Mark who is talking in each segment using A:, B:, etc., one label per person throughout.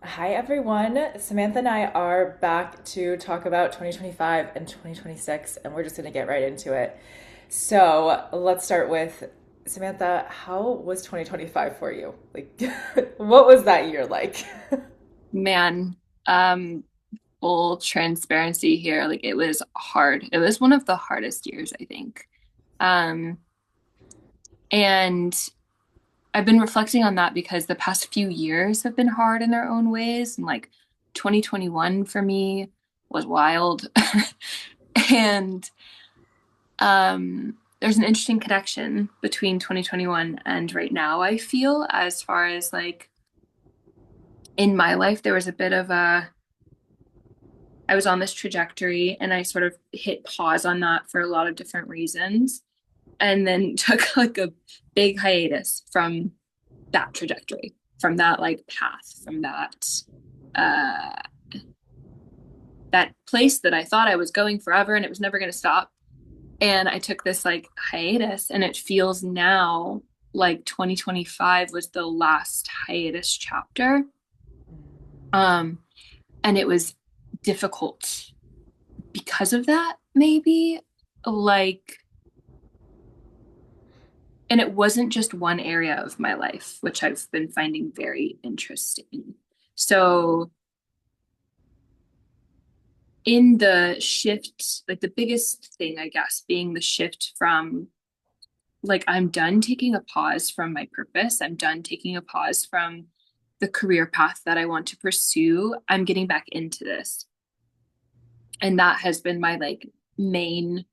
A: Hi, everyone. Samantha and I are back to talk about 2025 and 2026, and we're just going to get right into it. So let's start with Samantha. How was 2025 for you? Like, what was that year like?
B: Man, um, full transparency here. Like it was hard. It was one of the hardest years, I think. Um, and I've been reflecting on that because the past few years have been hard in their own ways. And like 2021 for me was wild. And there's an interesting connection between 2021 and right now, I feel, as far as like in my life, there was a bit of a I was on this trajectory and I sort of hit pause on that for a lot of different reasons and then took like a big hiatus from that trajectory, from that like path, from uh that place that I thought I was going forever and it was never going to stop. And I took this like hiatus and it feels now like 2025 was the last hiatus chapter. Um and it was difficult because of that, maybe. Like, and it wasn't just one area of my life, which I've been finding very interesting. So, in the shift, like the biggest thing, I guess, being the shift from like, I'm done taking a pause from my purpose, I'm done taking a pause from the career path that I want to pursue. I'm getting back into this. And that has been my like main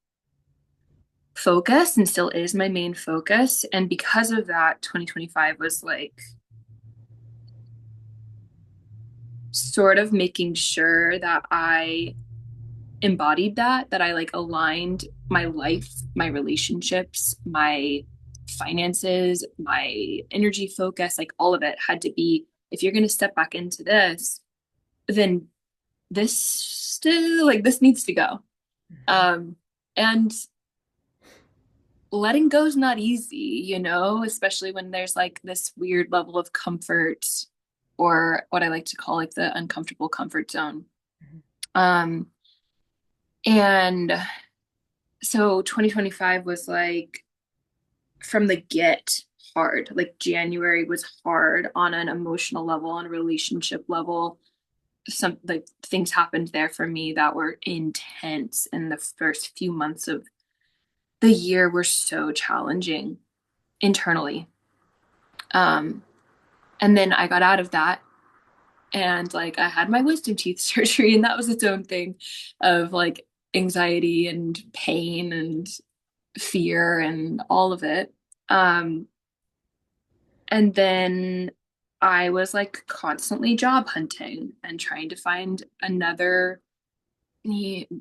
B: focus and still is my main focus. And because of that, 2025 was like sort of making sure that I embodied that I like aligned my life, my relationships, my finances, my energy focus, like all of it had to be, if you're going to step back into this, then this still like this needs to go. And letting go is not easy, especially when there's like this weird level of comfort or what I like to call like the uncomfortable comfort zone. Um, and so 2025 was like from the get hard. Like January was hard on an emotional level, on a relationship level. Some like things happened there for me that were intense, and the first few months of the year were so challenging internally. Um, And then I got out of that and like I had my wisdom teeth surgery, and that was its own thing of like anxiety and pain and fear and all of it. Um, and then I was like constantly job hunting and trying to find another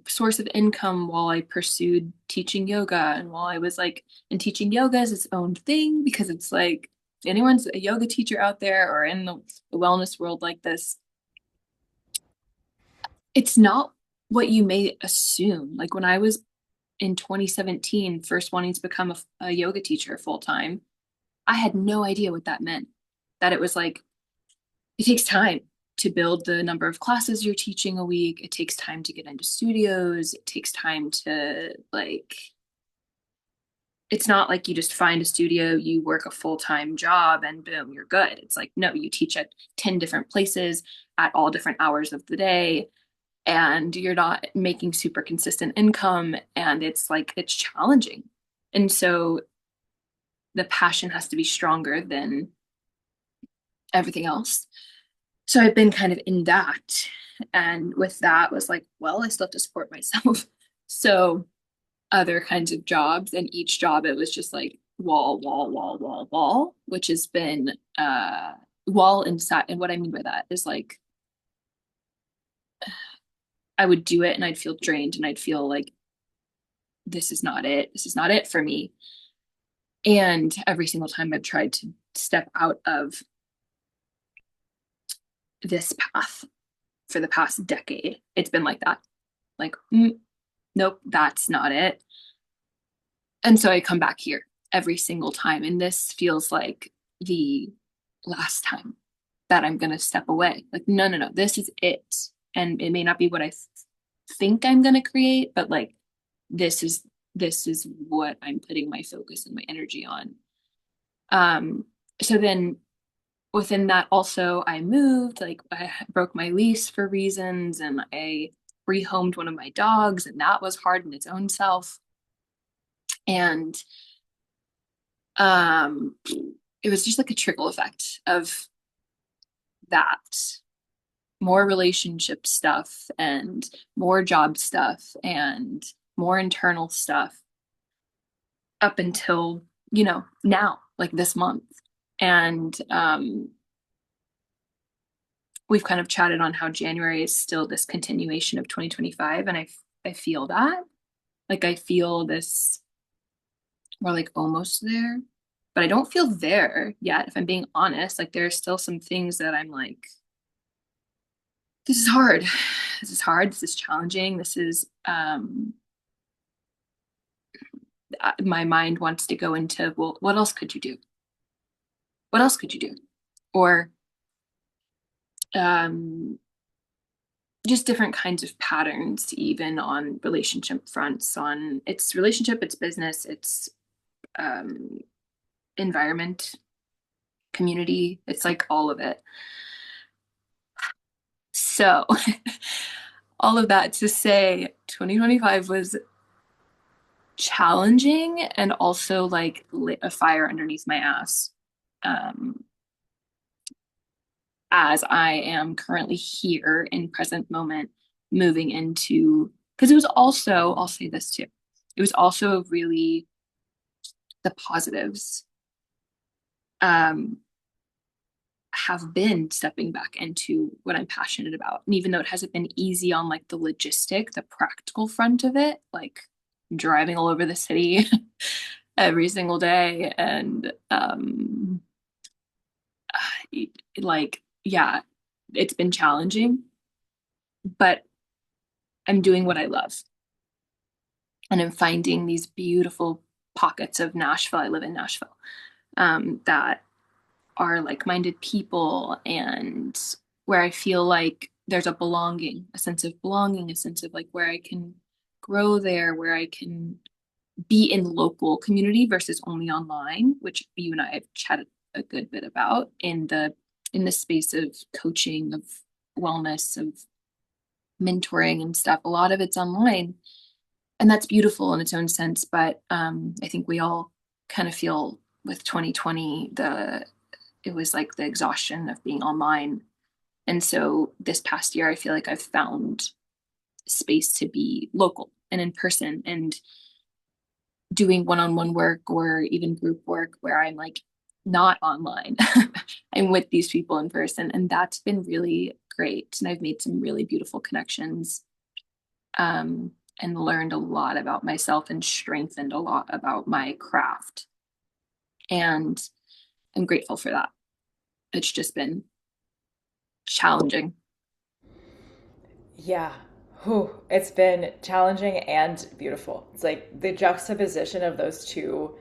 B: source of income while I pursued teaching yoga. And while I was like, and teaching yoga is its own thing because it's like, if anyone's a yoga teacher out there or in the wellness world like this, it's not what you may assume. Like when I was in 2017, first wanting to become a yoga teacher full time, I had no idea what that meant. That it was like, it takes time to build the number of classes you're teaching a week. It takes time to get into studios. It takes time to like, it's not like you just find a studio, you work a full-time job and boom, you're good. It's like, no, you teach at 10 different places at all different hours of the day and you're not making super consistent income and it's like it's challenging. And so the passion has to be stronger than everything else. So I've been kind of in that. And with that was like, well, I still have to support myself. So other kinds of jobs, and each job it was just like wall, wall, wall, wall, wall, which has been wall inside. And what I mean by that is like I would do it and I'd feel drained and I'd feel like this is not it. This is not it for me. And every single time I've tried to step out of this path for the past decade, it's been like that. Like, nope, that's not it. And so I come back here every single time. And this feels like the last time. that I'm going to step away. Like, no, no, no, this is it. And it may not be what I think I'm going to create, but like, this is, this is what I'm putting my focus and my energy on. Um, so then within that also I moved, like I broke my lease for reasons and I rehomed one of my dogs and that was hard in its own self. And um it was just like a trickle effect of that. More relationship stuff and more job stuff and more internal stuff up until, now, like this month. And we've kind of chatted on how January is still this continuation of 2025. And I feel that. Like I feel this, we're like almost there, but I don't feel there yet, if I'm being honest. Like there are still some things that I'm like, this is hard. This is hard. This is challenging. This is my mind wants to go into, well, what else could you do? What else could you do? Or um just different kinds of patterns, even on relationship fronts, on its relationship, its business, its um, environment, community. It's like all of it. So, all of that to say, 2025 was challenging and also like lit a fire underneath my ass. Um, as I am currently here in present moment, moving into, because it was also, I'll say this too, it was also really the positives um, have been stepping back into what I'm passionate about. And even though it hasn't been easy on like the logistic, the practical front of it, like driving all over the city every single day and like, yeah, it's been challenging, but I'm doing what I love. And I'm finding these beautiful pockets of Nashville. I live in Nashville, that are like-minded people and where I feel like there's a belonging, a sense of belonging, a sense of like where I can grow there, where I can be in local community versus only online, which you and I have chatted a good bit about in the space of coaching, of wellness, of mentoring and stuff. A lot of it's online. And that's beautiful in its own sense. But I think we all kind of feel with 2020, it was like the exhaustion of being online. And so this past year, I feel like I've found space to be local and in person and doing one-on-one work or even group work where I'm like not online. I'm with these people in person. And that's been really great. And I've made some really beautiful connections, and learned a lot about myself and strengthened a lot about my craft. And I'm grateful for that. It's just been challenging.
A: Yeah. Whew. It's been challenging and beautiful. It's like the juxtaposition of those two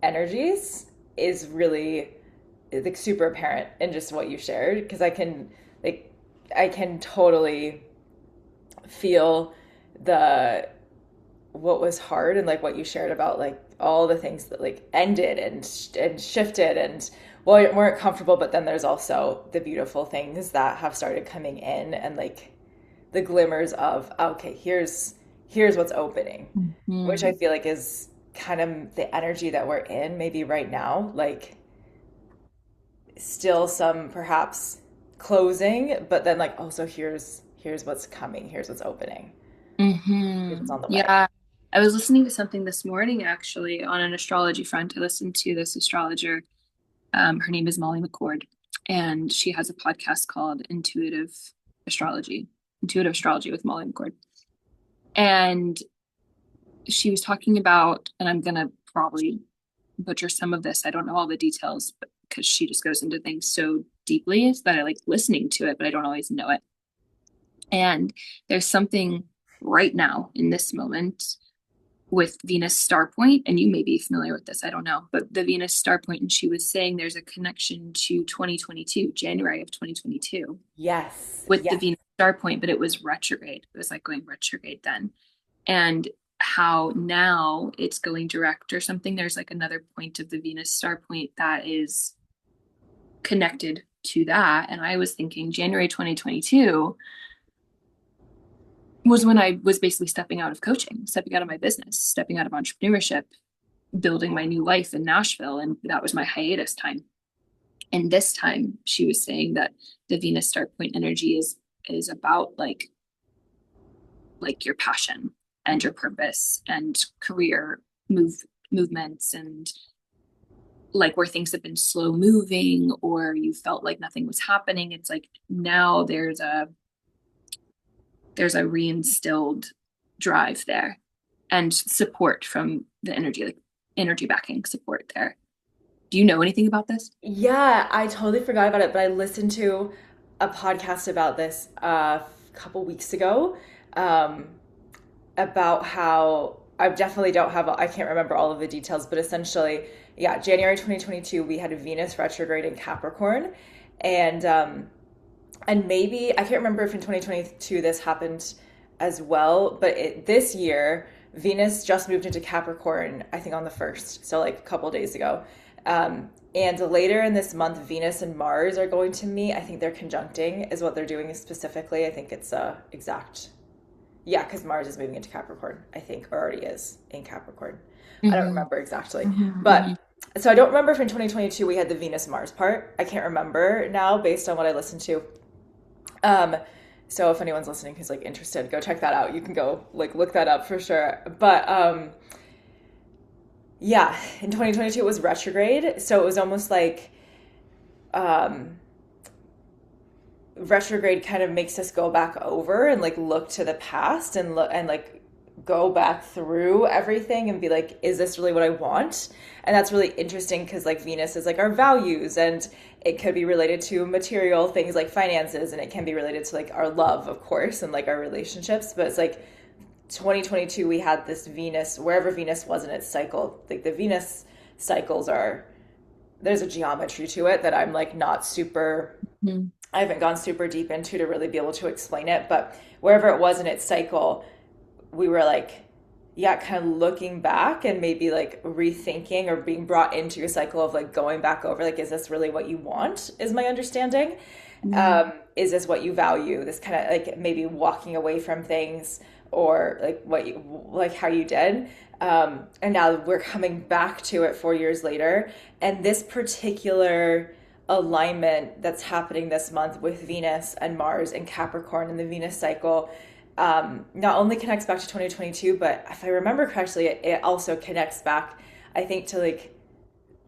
A: energies is really like super apparent in just what you shared because like I can totally feel the what was hard and like what you shared about like all the things that like ended and shifted and well weren't comfortable, but then there's also the beautiful things that have started coming in and like the glimmers of okay, here's what's opening, which I
B: Mhm.
A: feel like is kind of the energy that we're in maybe right now, like still some perhaps closing, but then like also here's what's coming, here's what's opening, here's what's on the way.
B: Yeah. I was listening to something this morning actually on an astrology front. I listened to this astrologer. Her name is Molly McCord, and she has a podcast called Intuitive Astrology with Molly McCord. And she was talking about, and I'm gonna probably butcher some of this. I don't know all the details, but because she just goes into things so deeply that I like listening to it, but I don't always know it. And there's something right now in this moment. with Venus star point, and you may be familiar with this, I don't know, but the Venus star point, and she was saying there's a connection to 2022, January of 2022,
A: Yes.
B: with the
A: Yes.
B: Venus star point, but it was retrograde. It was like going retrograde then. And how now it's going direct or something. There's like another point of the Venus star point that is connected to that. And I was thinking January 2022 was when I was basically stepping out of coaching, stepping out of my business, stepping out of entrepreneurship, building my new life in Nashville. And that was my hiatus time. And this time she was saying that the Venus start point energy is about like your passion and your purpose and career movements, and like where things have been slow moving or you felt like nothing was happening. It's like now there's a reinstilled drive there and support from the energy, like energy backing support there. Do you know anything about this?
A: Yeah, I totally forgot about it, but I listened to a podcast about this a couple weeks ago, um, about how I definitely don't have, I can't remember all of the details, but essentially, yeah, January 2022, we had a Venus retrograde in Capricorn. And maybe, I can't remember if in 2022 this happened as well, but this year, Venus just moved into Capricorn, I think on the 1st, so like a couple days ago. And later in this month, Venus and Mars are going to meet. I think they're conjuncting, is what they're doing specifically. I think it's exact. Yeah, because Mars is moving into Capricorn, I think, or already is in Capricorn. I don't
B: Mm-hmm.
A: remember exactly.
B: Mm-hmm.
A: But so I don't remember if in 2022 we had the Venus Mars part. I can't remember now based on what I listened to. Um, so if anyone's listening who's like interested, go check that out. You can go like look that up for sure. But yeah, in 2022 it was retrograde, so it was almost like um retrograde kind of makes us go back over and like look to the past and look and like go back through everything and be like, is this really what I want? And that's really interesting because like Venus is like our values, and it could be related to material things like finances, and it can be related to like our love, of course, and like our relationships. But it's like 2022 we had this Venus, wherever Venus was in its cycle, like the Venus cycles are, there's a geometry to it that I'm like not super,
B: Mm-hmm.
A: I haven't gone super deep into to really be able to explain it, but wherever it was in its cycle, we were like, yeah, kind of looking back and maybe like rethinking or being brought into your cycle of like going back over, like, is this really what you want? Is my understanding. Is this what you value? This kind of like maybe walking away from things or like what you like how you did. And now we're coming back to it 4 years later. And this particular alignment that's happening this month with Venus and Mars and Capricorn and the Venus cycle not only connects back to 2022, but if I remember correctly, it also connects back, I think, to like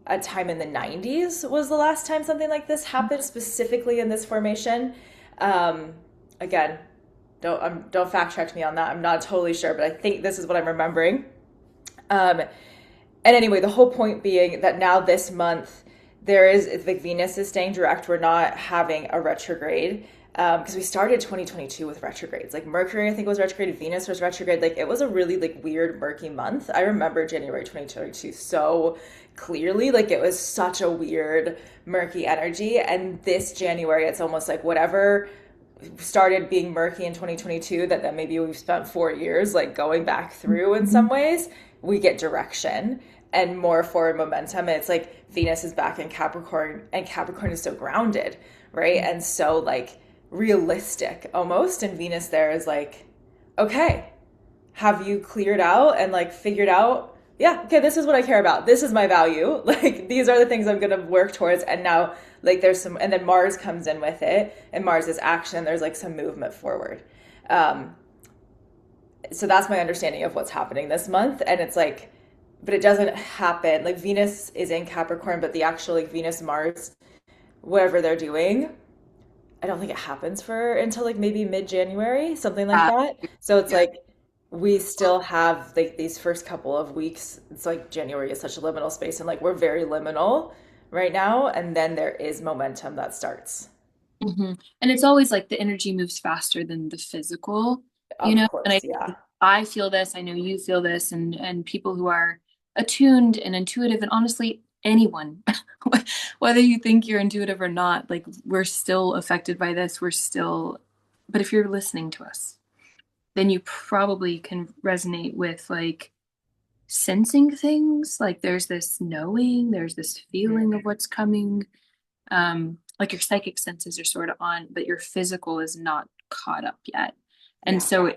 A: a time in the 90s was the last time something like this happened, specifically in this formation. Um, Again, don't fact check me on that. I'm not totally sure, but I think this is what I'm remembering. Um, and anyway, the whole point being that now this month there is, it's like Venus is staying direct. We're not having a retrograde because we started 2022 with retrogrades. Like Mercury, I think was retrograde. Venus was retrograde. Like it was a really like weird, murky month. I remember January 2022 so clearly. Like it was such a weird, murky energy. And this January, it's almost like whatever started being murky in 2022 that maybe we've spent 4 years like going back through in some ways, we get direction and more forward momentum. And it's like Venus is back in Capricorn, and Capricorn is so grounded, right? And so like realistic almost. And Venus there is like, okay, have you cleared out and like figured out, yeah, okay, this is what I care about. This is my value. Like these are the things I'm going to work towards. And now like there's some, and then Mars comes in with it, and Mars is action. There's like some movement forward. Um, so that's my understanding of what's happening this month. And it's like, but it doesn't happen. Like Venus is in Capricorn, but the actual like Venus Mars, whatever they're doing, I don't think it happens for until like maybe mid-January, something like
B: Uh,
A: that. So it's
B: yeah.
A: like we still have like these first couple of weeks. It's like January is such a liminal space, and like we're very liminal right now, and then there is momentum that starts.
B: And it's always like the energy moves faster than the physical, you
A: Of
B: know? And
A: course,
B: I
A: yeah.
B: I feel this, I know you feel this, and people who are attuned and intuitive, and honestly, anyone, whether you think you're intuitive or not, like we're still affected by this. We're still, but if you're listening to us, then you probably can resonate with like sensing things. Like there's this knowing, there's this feeling of what's coming. Like your psychic senses are sort of on, but your physical is not caught up yet. And
A: Yeah.
B: so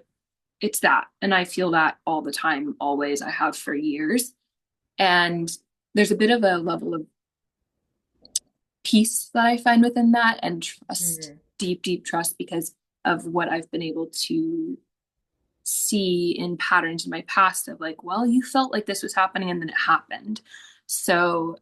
B: it's that. And I feel that all the time, always. I have for years. And there's a bit of a level of peace that I find within that and trust,
A: Mhm.
B: deep, deep trust because of what I've been able to see in patterns in my past of like, well, you felt like this was happening and then it happened. So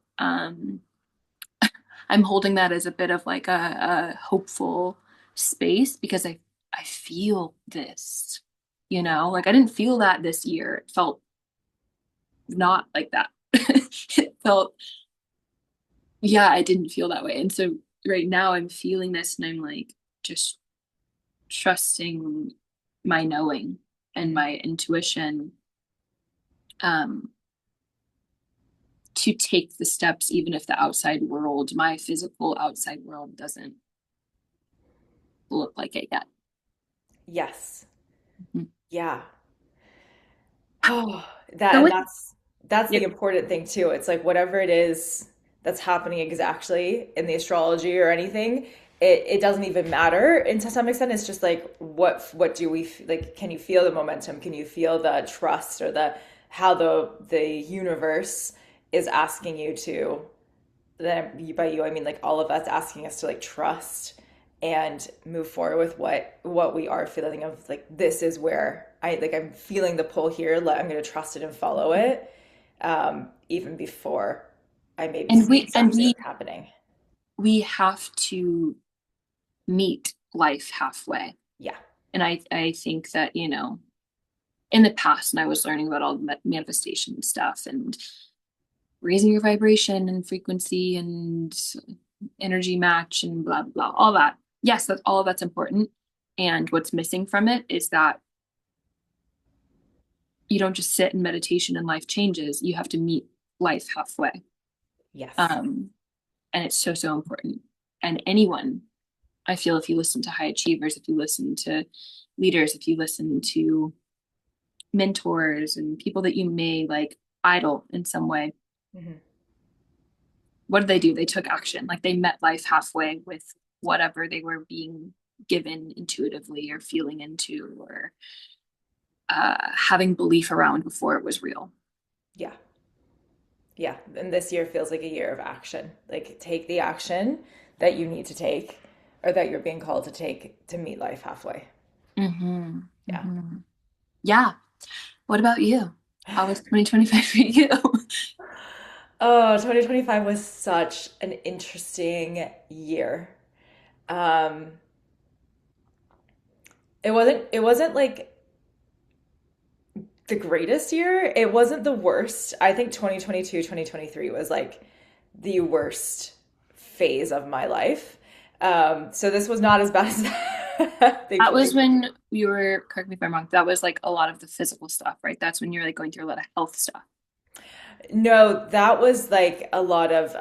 B: I'm holding that as a bit of like a hopeful space because I feel this, you know, like I didn't feel that this year. It felt not like that. It felt, yeah, I didn't feel that way. And so right now I'm feeling this and I'm like just trusting my knowing and
A: Mhm.
B: my intuition um to take the steps even if the outside world, my physical outside world doesn't look like it yet.
A: Yes.
B: Mhm.
A: Yeah. Oh, that
B: So
A: and
B: with
A: that's the
B: yeah,
A: important thing too. It's like whatever it is that's happening exactly in the astrology or anything, it doesn't even matter. And to some extent, it's just like what do we like? Can you feel the momentum? Can you feel the trust or the how the universe is asking you to then by you I mean like all of us asking us to like trust and move forward with what we are feeling of like this is where I like I'm feeling the pull here. I'm going to trust it and follow it even before I maybe
B: and
A: see
B: we and
A: exactly
B: we
A: what's happening.
B: we have to meet life halfway.
A: Yeah.
B: And I think that, you know, in the past, and I was learning about all the manifestation stuff and raising your vibration and frequency and energy match and blah blah, all that. Yes, that's all of that's important. And what's missing from it is that you don't just sit in meditation and life changes. You have to meet life halfway.
A: Yes.
B: Um, and it's so, so important. And anyone, I feel if you listen to high achievers, if you listen to leaders, if you listen to mentors and people that you may like idol in some way,
A: Hmm.
B: what did they do? They took action. Like they met life halfway with whatever they were being given intuitively or feeling into or having belief around before it was real.
A: Yeah. Yeah. And this year feels like a year of action. Like take the action that you need to take or that you're being called to take to meet life halfway.
B: Mm-hmm.
A: Yeah.
B: Mm-hmm. Yeah. What about you? How was 2025 for you?
A: Oh, 2025 was such an interesting year. Um, it wasn't like the greatest year. It wasn't the worst. I think 2022, 2023 was like the worst phase of my life. So this was not as bad as that,
B: That was
A: thankfully.
B: when you were, correct me if I'm wrong, that was like a lot of the physical stuff, right? That's when you're like going through a lot of health stuff.
A: No, that was like a lot of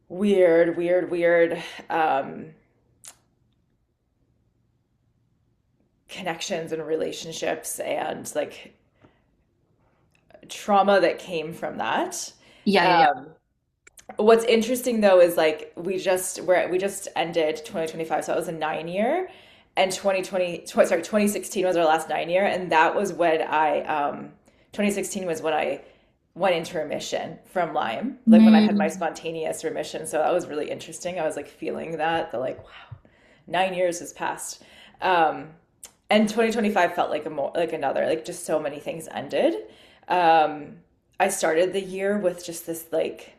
A: weird connections and relationships and like trauma that came from that.
B: Yeah, yeah, yeah.
A: Um, what's interesting though is like we just ended 2025, so that was a 9 year, and 2016 was our last 9 year, and that was when 2016 was when I went into remission from Lyme, like when I had my
B: Mm.
A: spontaneous remission. So that was really interesting. I was like feeling that the like wow, 9 years has passed. Um, and 2025 felt like a more like another like just so many things ended. um I started the year with just this like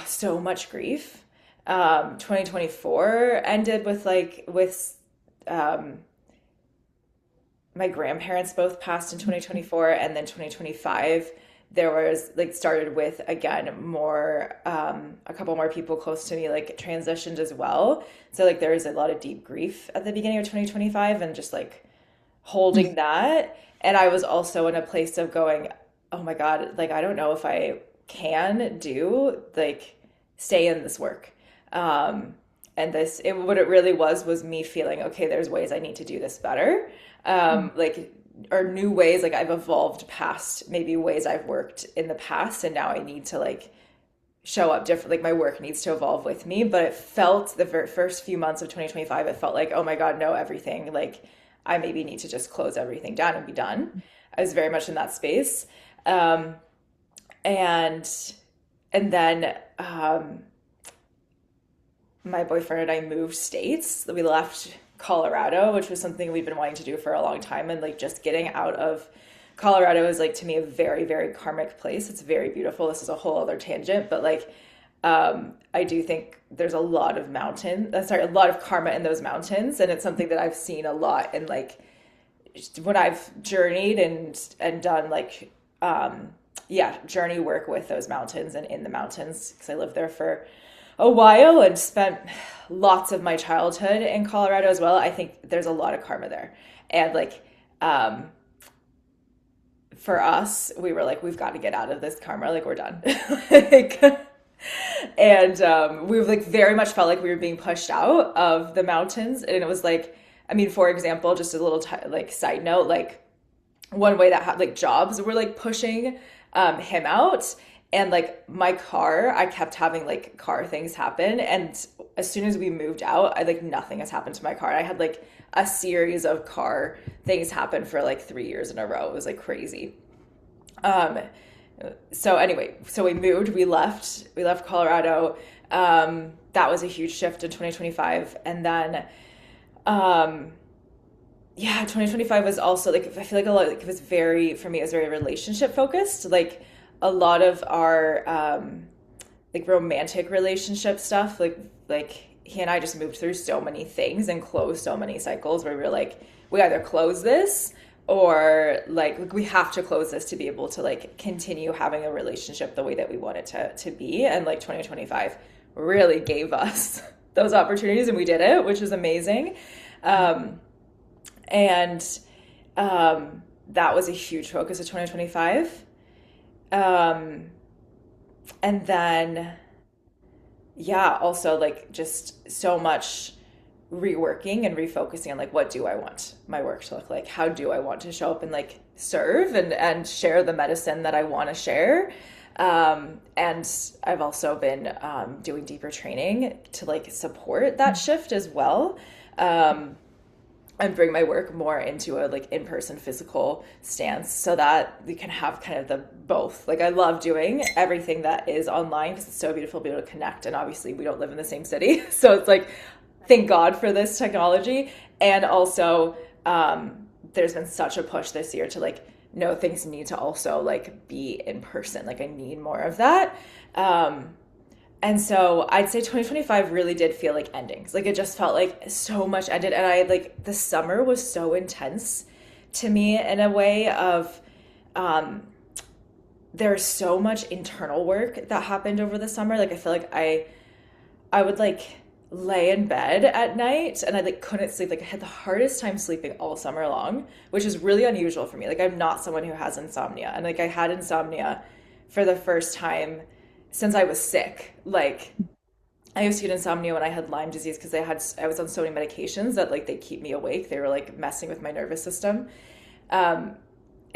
A: so much grief. 2024 ended with like with um my grandparents both passed in 2024, and then 2025 there was like started with again more a couple more people close to me like transitioned as well. So like there was a lot of deep grief at the beginning of 2025 and just like holding that. And I was also in a place of going, oh my God, like I don't know if I can do like stay in this work. And what it really was me feeling, okay, there's ways I need to do this better. Like, or new ways, like I've evolved past maybe ways I've worked in the past. And now I need to like show up different, like my work needs to evolve with me. But it felt the first few months of 2025, it felt like, oh my God, no, everything. Like I maybe need to just close everything down and be done. I was very much in that space. And then my boyfriend and I moved states. We left Colorado, which was something we've been wanting to do for a long time. And like just getting out of Colorado is like to me a very, very karmic place. It's very beautiful. This is a whole other tangent, but like I do think there's a lot of a lot of karma in those mountains. And it's something that I've seen a lot in like when I've journeyed and done like journey work with those mountains and in the mountains because I lived there for a while and spent lots of my childhood in Colorado as well. I think there's a lot of karma there. And like for us, we were like, we've got to get out of this karma, like we're done. Like, and we like very much felt like we were being pushed out of the mountains. And it was like, I mean, for example, just a little like side note, like one way that like jobs were like pushing him out. And like my car, I kept having like car things happen. And as soon as we moved out, I like nothing has happened to my car. I had like a series of car things happen for like 3 years in a row. It was like crazy. So anyway, so we left Colorado. That was a huge shift in 2025. And then, 2025 was also like, I feel like a lot, like it was very, for me, it was very relationship focused. Like a lot of our, like romantic relationship stuff, like he and I just moved through so many things and closed so many cycles where we were like, we either close this or like we have to close this to be able to like continue having a relationship the way that we want it to be. And like 2025 really gave us those opportunities and we did it, which is amazing. That was a huge focus of 2025. And then, also like just so much reworking and refocusing on like, what do I want my work to look like? How do I want to show up and like serve and share the medicine that I want to share? And I've also been, doing deeper training to like support that shift as well. And bring my work more into a like in-person physical stance so that we can have kind of the both. Like I love doing everything that is online because it's so beautiful to be able to connect. And obviously we don't live in the same city. So it's like, thank God for this technology. And also, there's been such a push this year to like, no, things need to also like be in person. Like I need more of that. And so I'd say 2025 really did feel like endings. Like it just felt like so much ended. And I like the summer was so intense to me in a way of there's so much internal work that happened over the summer. Like I feel like I would like lay in bed at night and I like couldn't sleep. Like I had the hardest time sleeping all summer long, which is really unusual for me. Like I'm not someone who has insomnia. And like I had insomnia for the first time since I was sick. Like I used to get insomnia when I had Lyme disease because I was on so many medications that like they keep me awake. They were like messing with my nervous system. And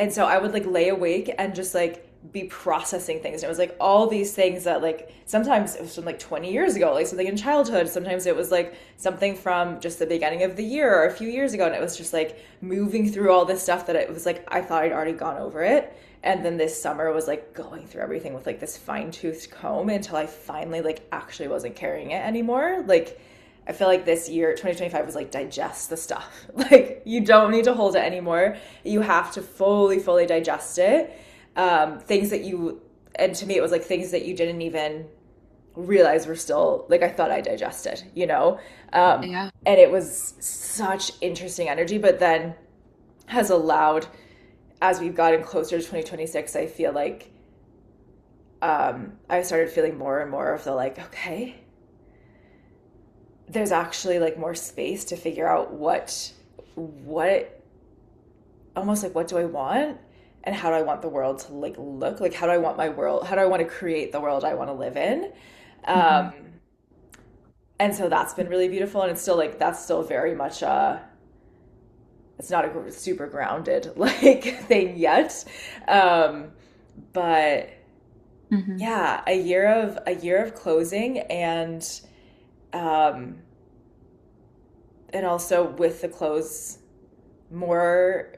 A: so I would like lay awake and just like be processing things. And it was like all these things that like sometimes it was from like 20 years ago, like something in childhood. Sometimes it was like something from just the beginning of the year or a few years ago. And it was just like moving through all this stuff that it was like I thought I'd already gone over it. And then this summer was like going through everything with like this fine-toothed comb until I finally like actually wasn't carrying it anymore. Like I feel like this year, 2025 was like digest the stuff. Like you don't need to hold it anymore. You have to fully digest it. Things that and to me it was like things that you didn't even realize were still like I thought I digested, you know? And it was such interesting energy, but then has allowed, as we've gotten closer to 2026, I feel like I started feeling more and more of the like, okay, there's actually like more space to figure out what almost like what do I want and how do I want the world to like look like how do I want my world how do I want to create the world I want to live in.
B: Mm-hmm.
A: um and so that's been really beautiful, and it's still like that's still very much it's not a super grounded like thing yet. um but
B: Mm-hmm.
A: yeah, a year of closing, um and also with the close, more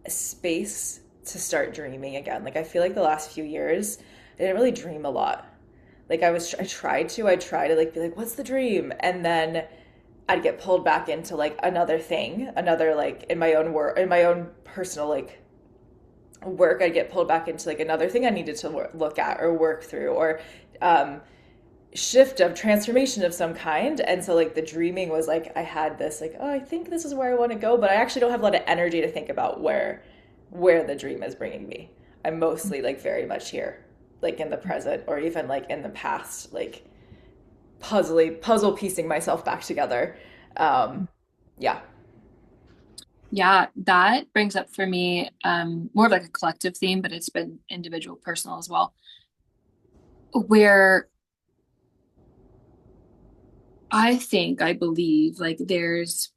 A: space to start dreaming again. Like I feel like the last few years I didn't really dream a lot. Like I tried to like be like what's the dream, and then I'd get pulled back into like another thing, another like in my own work, in my own personal like work. I'd get pulled back into like another thing I needed to look at or work through, or um shift of transformation of some kind. And so like the dreaming was like I had this like, oh, I think this is where I want to go, but I actually don't have a lot of energy to think about where the dream is bringing me. I'm mostly like very much here, like in the present, or even like in the past, like puzzle piecing myself back together. um yeah.
B: Yeah, that brings up for me more of like a collective theme, but it's been individual, personal as well, where I believe like there's,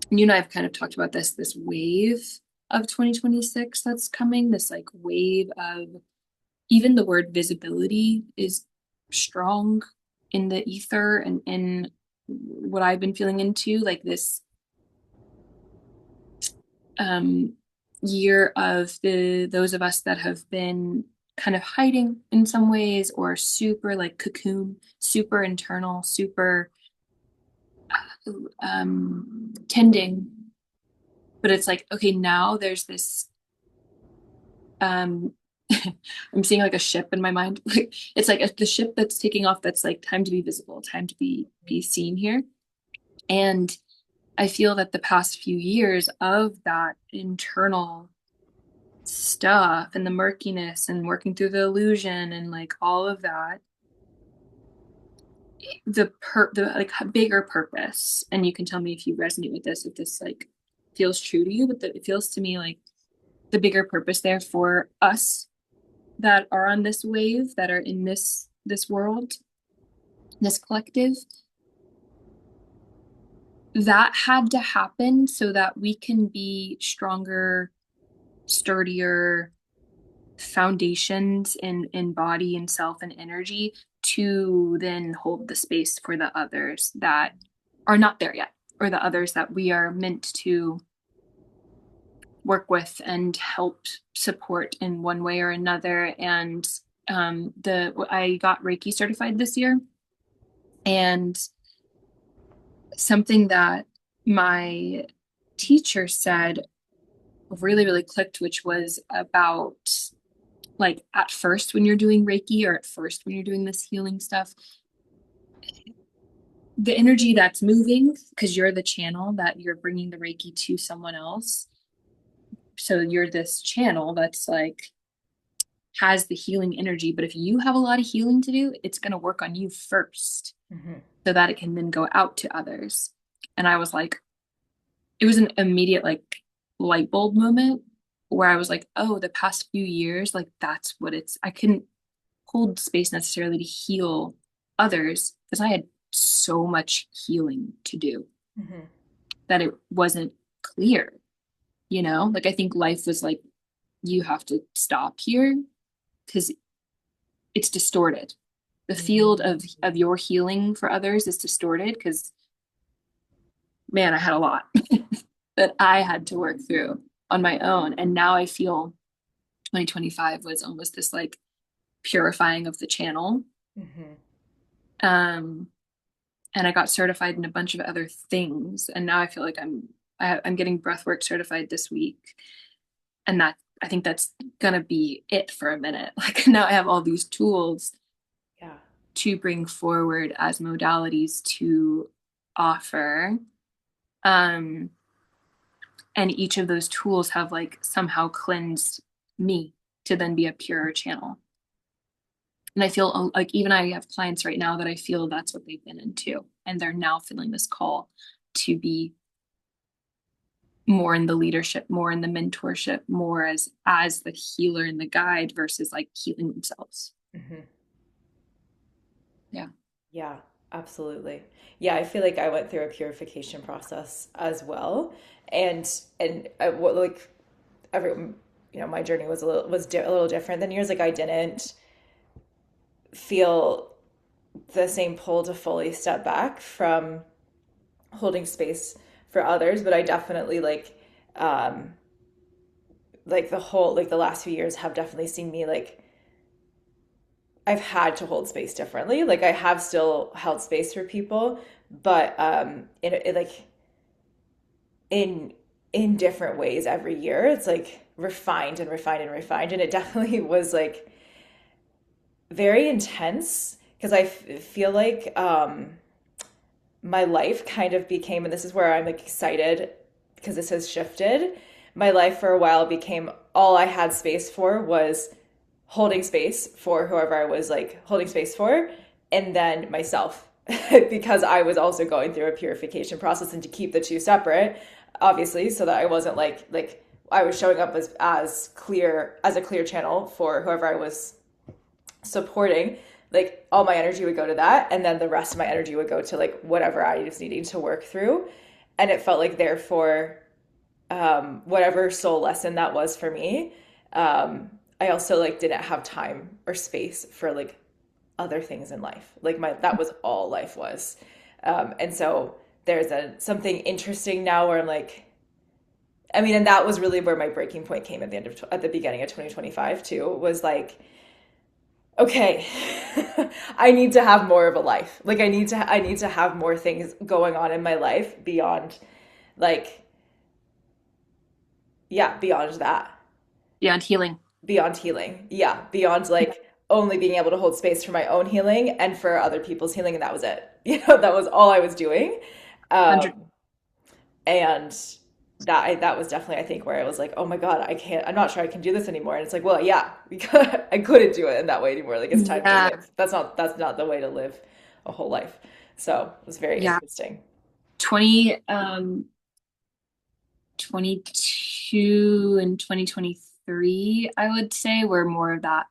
B: you and I have kind of talked about this wave of 2026 that's coming, this like wave of, even the word visibility is strong in the ether and in what I've been feeling into, like this um year of those of us that have been kind of hiding in some ways, or super like cocoon, super internal, super tending. But it's like, okay, now there's this um I'm seeing like a ship in my mind. It's like the ship that's taking off, that's like time to be visible, time to be seen here. And I feel that the past few years of that internal stuff and the murkiness and working through the illusion and like all of that, the like bigger purpose, and you can tell me if you resonate with this, if this like feels true to you, but it feels to me like the bigger purpose there for us that are on this wave, that are in this world, this collective, that had to happen so that we can be stronger, sturdier foundations in body and self and energy, to then hold the space for the others that are not there yet, or the others that we are meant to work with and help support in one way or another. And the I got Reiki certified this year, and something that my teacher said really, really clicked, which was about like at first when you're doing Reiki, or at first when you're doing this healing stuff, the energy that's moving, because you're the channel that you're bringing the Reiki to someone else. So you're this channel that's like has the healing energy. But if you have a lot of healing to do, it's going to work on you first
A: Mm-hmm.
B: so that it can then go out to others. And I was like, it was an immediate like light bulb moment where I was like, oh, the past few years, like that's what it's, I couldn't hold space necessarily to heal others because I had so much healing to do
A: Mm-hmm.
B: that it wasn't clear, you know? Like I think life was like, you have to stop here because it's distorted. The field of your healing for others is distorted because man, I had a lot that I had to work through on my own. And now I feel 2025 was almost this like purifying of the channel.
A: Mm-hmm.
B: Um, and I got certified in a bunch of other things. And now I feel like I'm getting breathwork certified this week. And that I think that's gonna be it for a minute. Like now I have all these tools
A: Yeah.
B: to bring forward as modalities to offer. Um, and each of those tools have like somehow cleansed me to then be a purer channel. And I feel like even I have clients right now that I feel that's what they've been into. And they're now feeling this call to be more in the leadership, more in the mentorship, more as the healer and the guide versus like healing themselves.
A: Hmm.
B: Yeah.
A: Yeah, absolutely. Yeah, I feel like I went through a purification process as well, and what like every my journey was a little different than yours. Like I didn't feel the same pull to fully step back from holding space for others, but I definitely um like the last few years have definitely seen me like I've had to hold space differently. Like I have still held space for people, but like in different ways every year. It's like refined and refined and refined, and it definitely was like very intense because feel like my life kind of became, and this is where I'm like excited because this has shifted. My life for a while became all I had space for was holding space for whoever I was like holding space for, and then myself, because I was also going through a purification process, and to keep the two separate, obviously, so that I wasn't like I was showing up as clear as a clear channel for whoever I was supporting. Like all my energy would go to that, and then the rest of my energy would go to like whatever I was needing to work through. And it felt like therefore whatever soul lesson that was for me, I also like didn't have time or space for like other things in life. Like my that was all life was. And so there's a something interesting now where I'm like, I mean, and that was really where my breaking point came at the end of at the beginning of 2025 too, was like, okay, I need to have more of a life. Like I need to have more things going on in my life beyond like yeah, beyond that.
B: Beyond healing.
A: Beyond healing. Yeah, beyond like only being able to hold space for my own healing and for other people's healing, and that was it. That was all I was doing.
B: 100.
A: Um, and that was definitely I think where I was like, oh my God, I can't. I'm not sure I can do this anymore. And it's like, well, yeah, because I couldn't do it in that way anymore. Like it's time to
B: Yeah.
A: live. That's not the way to live a whole life. So it was very
B: Yeah.
A: interesting.
B: 20, 22 and 2023, I would say were more of that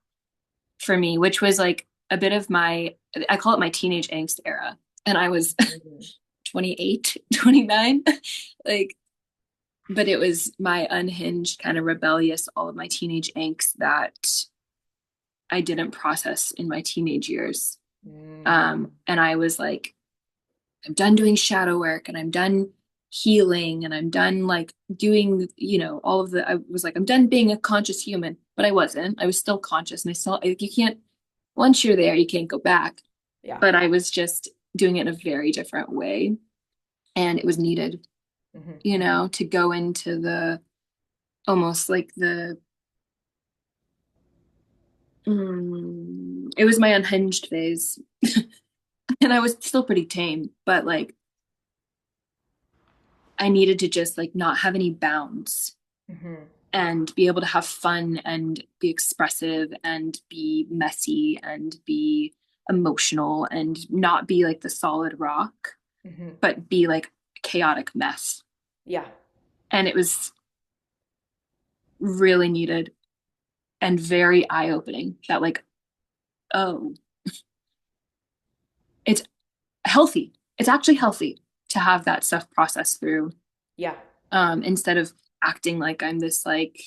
B: for me, which was like a bit of I call it my teenage angst era. And I was
A: Mhm.
B: 28, 29. Like, but it was my unhinged, kind of rebellious, all of my teenage angst that I didn't process in my teenage years.
A: Mm,
B: And I was like, I'm done doing shadow work and I'm done healing and I'm done like doing, all of I was like, I'm done being a conscious human, but I wasn't. I was still conscious and I still, like, you can't, once you're there, you can't go back.
A: yeah.
B: But I was just doing it in a very different way. And it was needed,
A: Hmm.
B: to go into the almost like it was my unhinged phase. And I was still pretty tame, but like I needed to just like not have any bounds
A: Hmm.
B: and be able to have fun and be expressive and be messy and be emotional and not be like the solid rock,
A: Hmm.
B: but be like chaotic mess.
A: Yeah.
B: And it was really needed and very eye-opening that like, oh, it's healthy. It's actually healthy to have that stuff processed through,
A: Yeah.
B: instead of acting like I'm this like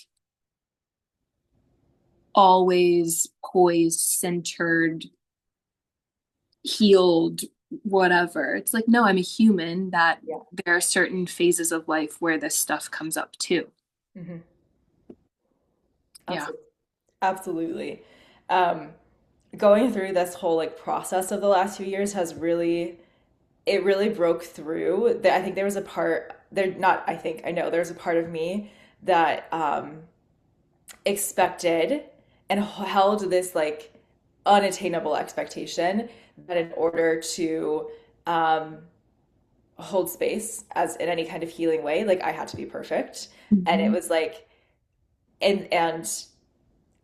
B: always poised, centered, healed, whatever. It's like, no, I'm a human that
A: Yeah.
B: there are certain phases of life where this stuff comes up too.
A: Hmm.
B: Yeah.
A: Absolutely. Absolutely. Um, Going through this whole like process of the last few years has really it really broke through. I think there was a part there not I think I know there was a part of me that expected and held this like unattainable expectation that in order to um, hold space as in any kind of healing way, like I had to be perfect. And it
B: Mhm.
A: was like and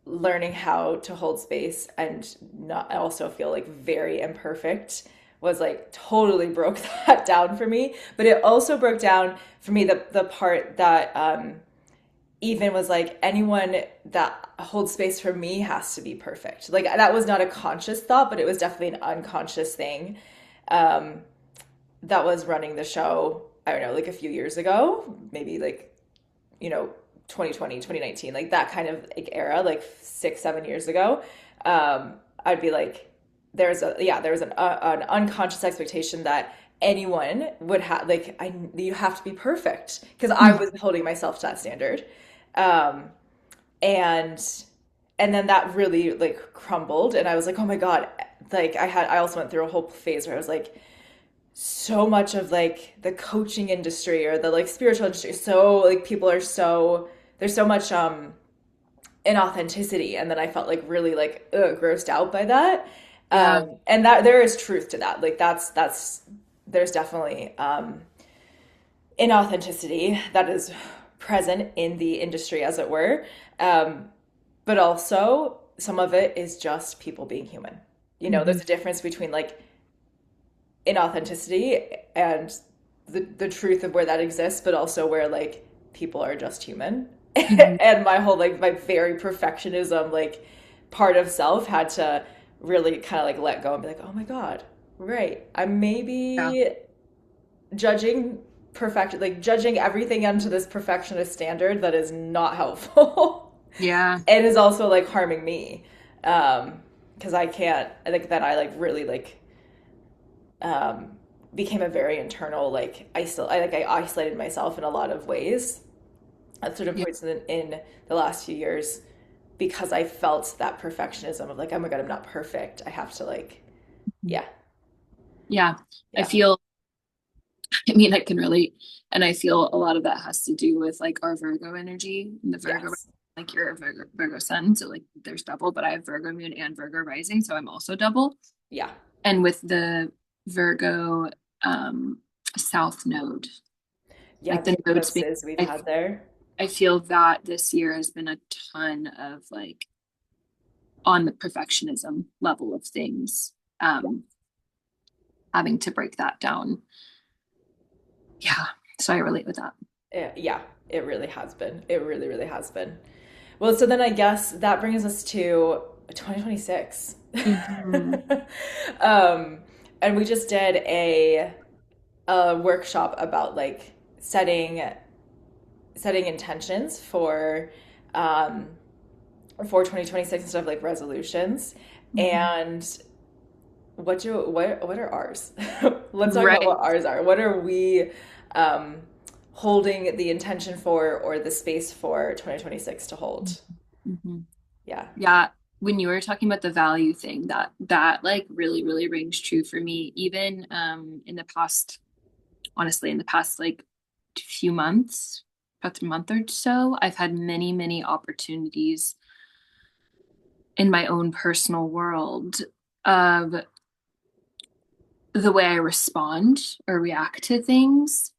A: learning how to hold space and not also feel like very imperfect was like totally broke that down for me. But it also broke down for me the part that even was like anyone that holds space for me has to be perfect. Like that was not a conscious thought, but it was definitely an unconscious thing um, that was running the show. I don't know, like a few years ago, maybe like, you know, 2020, 2019, like that kind of like era, like 6, 7 years ago. I'd be like, there's an unconscious expectation that anyone would have, like, you have to be perfect because I was holding myself to that standard. Um, and and then that really like crumbled and I was like, oh my God, like I also went through a whole phase where I was like, so much of like the coaching industry or the like spiritual industry, so like people are so there's so much inauthenticity, and then I felt like really like grossed out by that.
B: Yeah.
A: And that there is truth to that, like that's there's definitely inauthenticity that is present in the industry, as it were. Um, but also, some of it is just people being human. You know,
B: Hmm.
A: there's a difference between like inauthenticity and the truth of where that exists, but also where like people are just human.
B: Hmm.
A: And my whole like my very perfectionism like part of self had to really kind of like let go and be like, oh my God, right. I'm
B: Yeah.
A: maybe judging perfect like judging everything onto this perfectionist standard that is not helpful
B: Yeah.
A: and is also like harming me. Because I can't like that I like really like um became a very internal like I isolated myself in a lot of ways at certain
B: Yeah.
A: points in the last few years because I felt that perfectionism of like, oh my God, I'm not perfect, I have to like, yeah,
B: Yeah. I
A: yeah,
B: feel, I mean, I can relate. And I feel a lot of that has to do with like our Virgo energy and the Virgo,
A: yes,
B: like you're a Virgo sun. So like there's double, but I have Virgo moon and Virgo rising. So I'm also double.
A: yeah,
B: And with the Virgo um South node,
A: yeah,
B: like
A: the
B: the nodes being,
A: eclipses we've
B: I,
A: had there.
B: I feel that this year has been a ton of like on the perfectionism level of things. Um, Having to break that down. Yeah. So I relate with that.
A: Yeah, it really has been. It really, really has been. Well, so then I guess that brings us to 2026.
B: Mhm.
A: um, and we just did a workshop about like setting intentions um, for 2026 instead of like resolutions.
B: Mhm.
A: And what are ours? Let's talk about
B: Right.
A: what ours are. What are we um, holding the intention for or the space for 2026 to hold?
B: Mhm.
A: Yeah.
B: Yeah. When you were talking about the value thing, that like really, really rings true for me. Even in the past, honestly, in the past like few months, past month or so, I've had many, many opportunities in my own personal world of the way I respond or react to things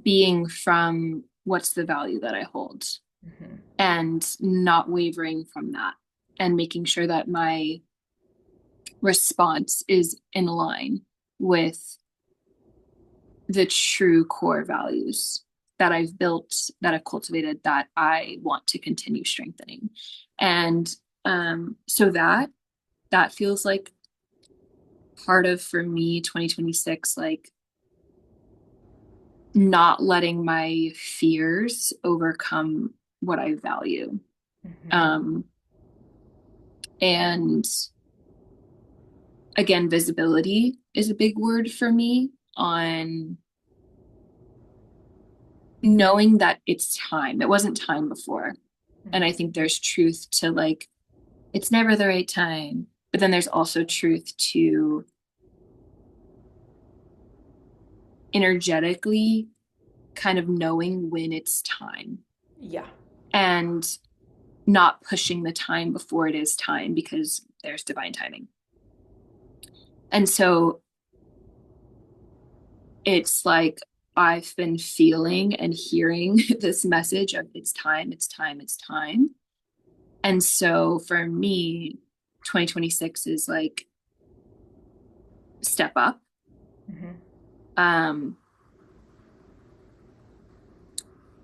B: being from what's the value that I hold
A: Hmm.
B: and not wavering from that and making sure that my response is in line with the true core values that I've built, that I've cultivated, that I want to continue strengthening. And so that feels like part of for me 2026, like not letting my fears overcome what I value.
A: Hmm.
B: Um, and again, visibility is a big word for me on knowing that it's time. It wasn't time before. And I think there's truth to like, it's never the right time. But then there's also truth to energetically kind of knowing when it's time
A: Yeah.
B: and not pushing the time before it is time because there's divine timing. And so it's like I've been feeling and hearing this message of it's time, it's time, it's time. And so for me, 2026 is like step up.
A: Hmm.
B: Um,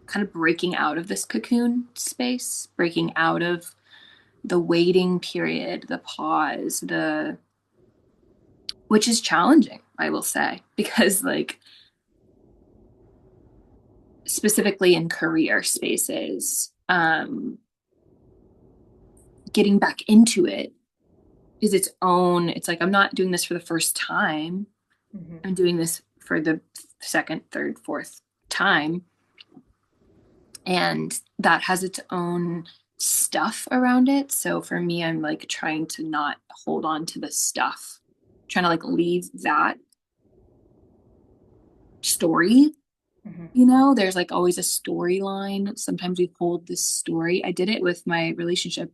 B: Kind of breaking out of this cocoon space, breaking out of the waiting period, the pause, the which is challenging, I will say, because like specifically in career spaces, getting back into it is its own, it's like I'm not doing this for the first time.
A: Hmm.
B: I'm doing this for the second, third, fourth time. And that has its own stuff around it. So for me, I'm like trying to not hold on to the stuff, trying to like leave that story.
A: Hmm.
B: You know, there's like always a storyline. Sometimes we hold this story. I did it with my relationship.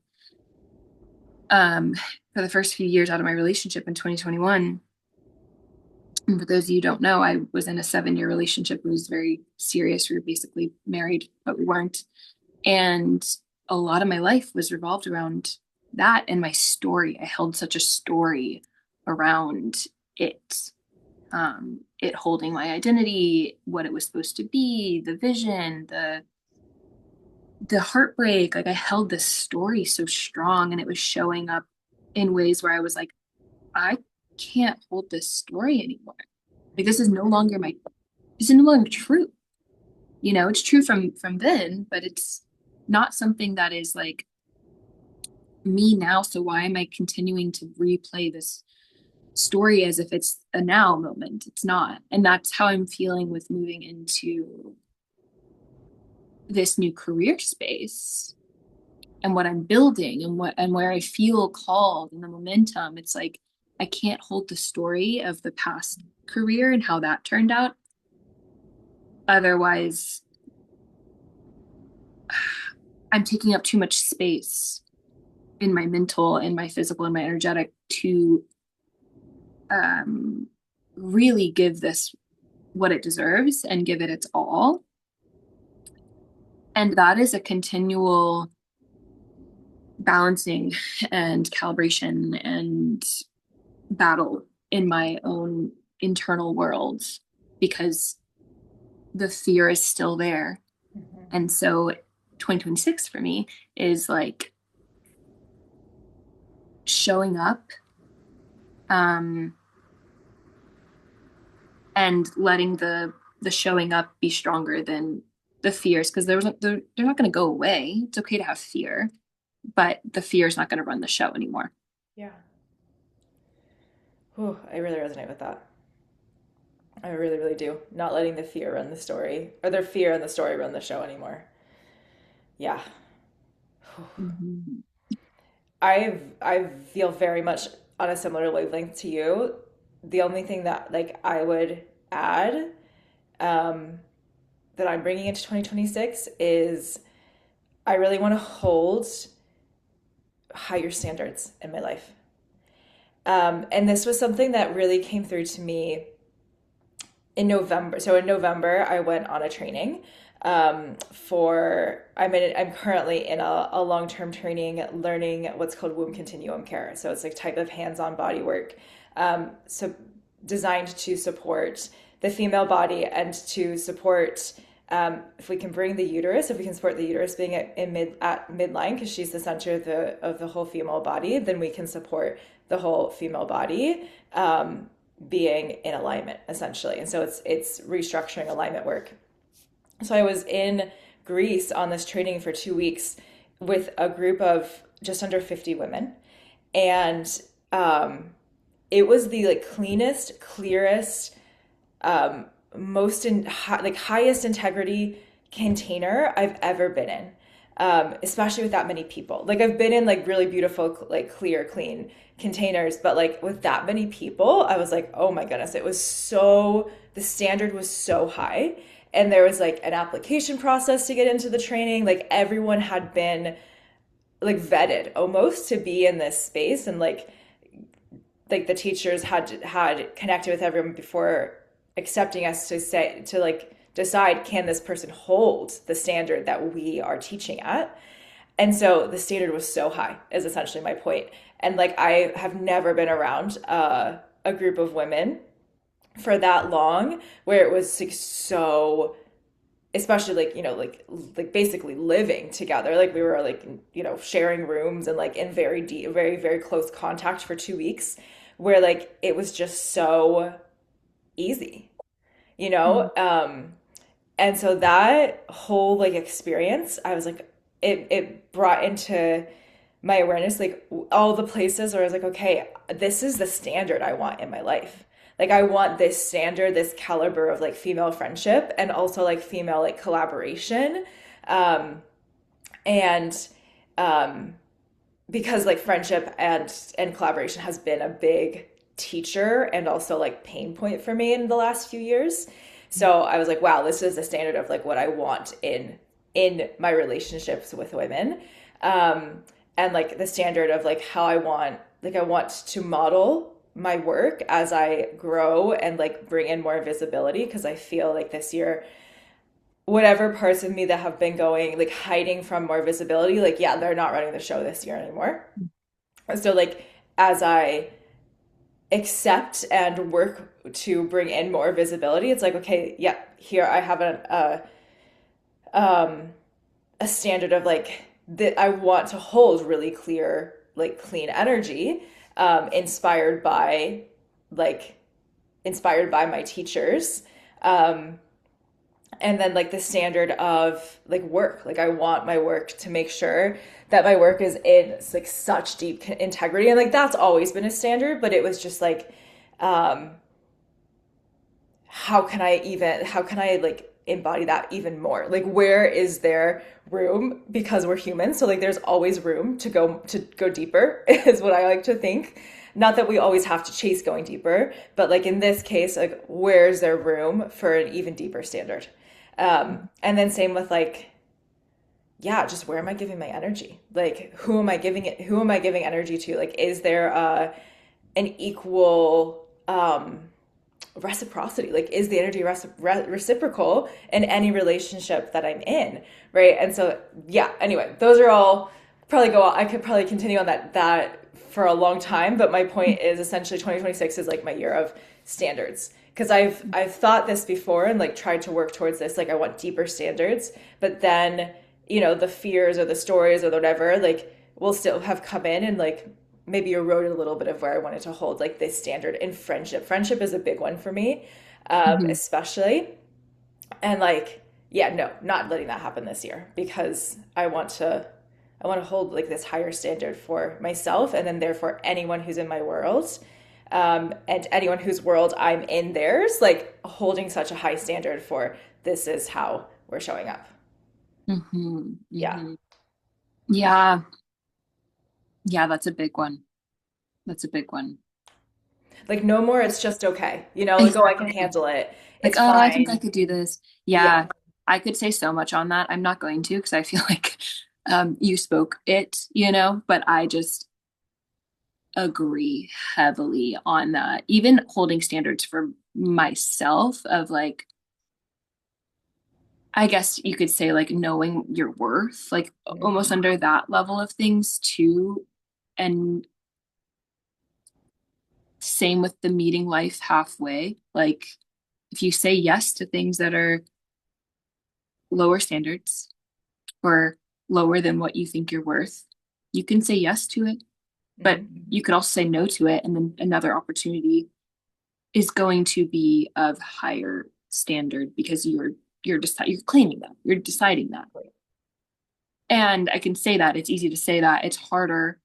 B: Um, for the first few years out of my relationship in 2021. And for those of you who don't know, I was in a 7-year relationship. It was very serious. We were basically married, but we weren't. And a lot of my life was revolved around that and my story. I held such a story around it, it holding my identity, what it was supposed to be, the vision, the heartbreak. Like I held this story so strong, and it was showing up in ways where I was like, I can't hold this story anymore. Like this is no longer true. You know, it's true from then, but it's not something that is like me now. So why am I continuing to replay this story as if it's a now moment? It's not. And that's how I'm feeling with moving into this new career space and what I'm building and what and where I feel called and the momentum. It's like I can't hold the story of the past career and how that turned out. Otherwise, I'm taking up too much space in my mental and my physical and my energetic to um, really give this what it deserves and give it its all. And that is a continual balancing and calibration and battle in my own internal worlds because the fear is still there.
A: Hmm.
B: And so 2026 for me is like showing up um, and letting the showing up be stronger than the fears because they're not going to go away. It's okay to have fear, but the fear is not going to run the show anymore.
A: Yeah. Whew, I really resonate with that. I really, really do. Not letting the fear run the story, or their fear and the story run the show anymore. Yeah.
B: Mhm.
A: I feel very much on a similar wavelength to you. The only thing that like I would add, um, that I'm bringing into 2026 is I really want to hold higher standards in my life. And this was something that really came through to me in November. So in November, I went on a training I'm currently in a long term training learning what's called womb continuum care. So it's like type of hands on body work, so designed to support the female body and to support. If we can bring the uterus, if we can support the uterus being at midline, because she's the center of the whole female body, then we can support the whole female body being in alignment essentially. And so it's restructuring alignment work. So I was in Greece on this training for 2 weeks with a group of just under 50 women, and it was the like cleanest, clearest, most like highest integrity container I've ever been in. Especially with that many people. Like I've been in like really beautiful, like clear, clean containers, but like with that many people, I was like, oh my goodness, the standard was so high. And there was like an application process to get into the training. Like everyone had been like vetted almost to be in this space, and like the teachers had connected with everyone before accepting us to like decide, can this person hold the standard that we are teaching at. And so the standard was so high, is essentially my point. And like, I have never been around a group of women for that long where it was like so, especially like, like basically living together. Like we were like, sharing rooms and like in very deep, very, very close contact for 2 weeks, where like it was just so easy, you
B: Mm.
A: know? And so that whole like experience, I was like, it brought into my awareness like all the places where I was like, okay, this is the standard I want in my life. Like I want this standard, this caliber of like female friendship and also like female like collaboration. Um, and um, because like friendship and collaboration has been a big teacher and also like pain point for me in the last few years. So I was like, wow, this is the standard of like what I want in my relationships with women. Um, and like the standard of like how I want to model my work as I grow and like bring in more visibility because I feel like this year whatever parts of me that have been going like hiding from more visibility, like yeah, they're not running the show this year anymore. So like as I accept and work to bring in more visibility, it's like okay, yeah, here I have um a standard of like that I want to hold really clear, like clean energy, inspired by like inspired by my teachers. Um, and then like the standard of like work, like I want my work to make sure that my work is in like such deep integrity, and like that's always been a standard, but it was just like um how can I like embody that even more, like where is there room, because we're humans, so like there's always room to go deeper is what I like to think. Not that we always have to chase going deeper, but like in this case, like where's there room for an even deeper standard. And then same with like, yeah, just where am I giving my energy? Like, who am I giving it? Who am I giving energy to? Like, is there an equal reciprocity? Like, is the energy reciprocal in any relationship that I'm in? Right. And so, yeah, anyway, those are all probably go on. I could probably continue on that for a long time. But my point is essentially 2026 is like my year of standards because I've thought this before and like tried to work towards this. Like I want deeper standards, but then the fears or the stories or whatever like will still have come in and like maybe eroded a little bit of where I wanted to hold like this standard in friendship. Friendship is a big one for me,
B: Mhm.
A: especially. And like, yeah, no, not letting that happen this year because I want to hold like this higher standard for myself and then therefore anyone who's in my world. And anyone whose world I'm in theirs, like holding such a high standard for this is how we're showing up.
B: Mhm.
A: Yeah.
B: Mhm. Yeah. Yeah, that's a big one. That's a big one.
A: Like no more, it's just okay. Like, oh, I can
B: Exactly.
A: handle it.
B: Like,
A: It's
B: oh, I think I
A: fine.
B: could do this.
A: Yeah.
B: Yeah, I could say so much on that. I'm not going to because I feel like you spoke it, but I just agree heavily on that. Even holding standards for myself of like, I guess you could say like knowing your worth, like almost
A: Mhm.
B: under that level of things too. And same with the meeting life halfway. Like if you say yes to things that are lower standards or lower than what you think you're worth, you can say yes to it, but
A: Mhm.
B: you could also say no to it. And then another opportunity is going to be of higher standard because you're claiming that. You're deciding that. And I can say that. It's easy to say that. It's harder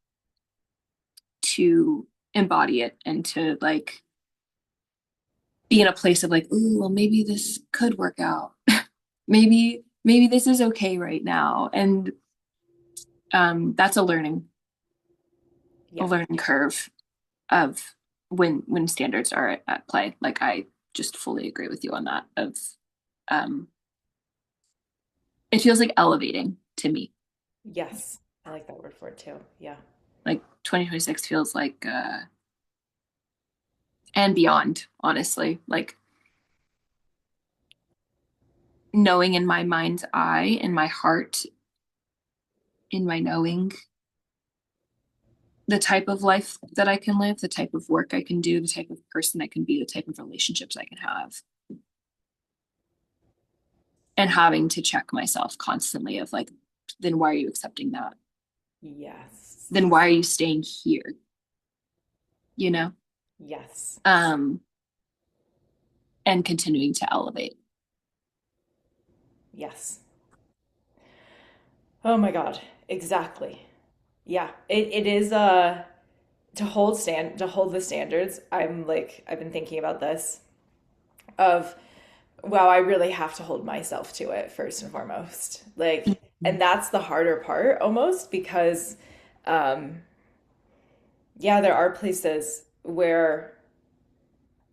B: to embody it and to like be in a place of like, ooh, well, maybe this could work out. Maybe this is okay right now. And that's a
A: Yeah.
B: learning curve of when standards are at play. Like I just fully agree with you on that of um it feels like elevating to me.
A: Yes. I like that word for it too. Yeah.
B: Like 2026 feels like and beyond, honestly. Like knowing in my mind's eye, in my heart, in my knowing the type of life that I can live, the type of work I can do, the type of person I can be, the type of relationships I can have. And having to check myself constantly of like, then why are you accepting that?
A: Yes.
B: Then why are you staying here? You know?
A: Yes.
B: Um, and continuing to elevate.
A: Yes. Oh my God. Exactly. Yeah. It is to hold the standards. I'm like I've been thinking about this of wow, I really have to hold myself to it first and foremost. Like, and
B: Mhm.
A: that's the harder part almost because um yeah, there are places where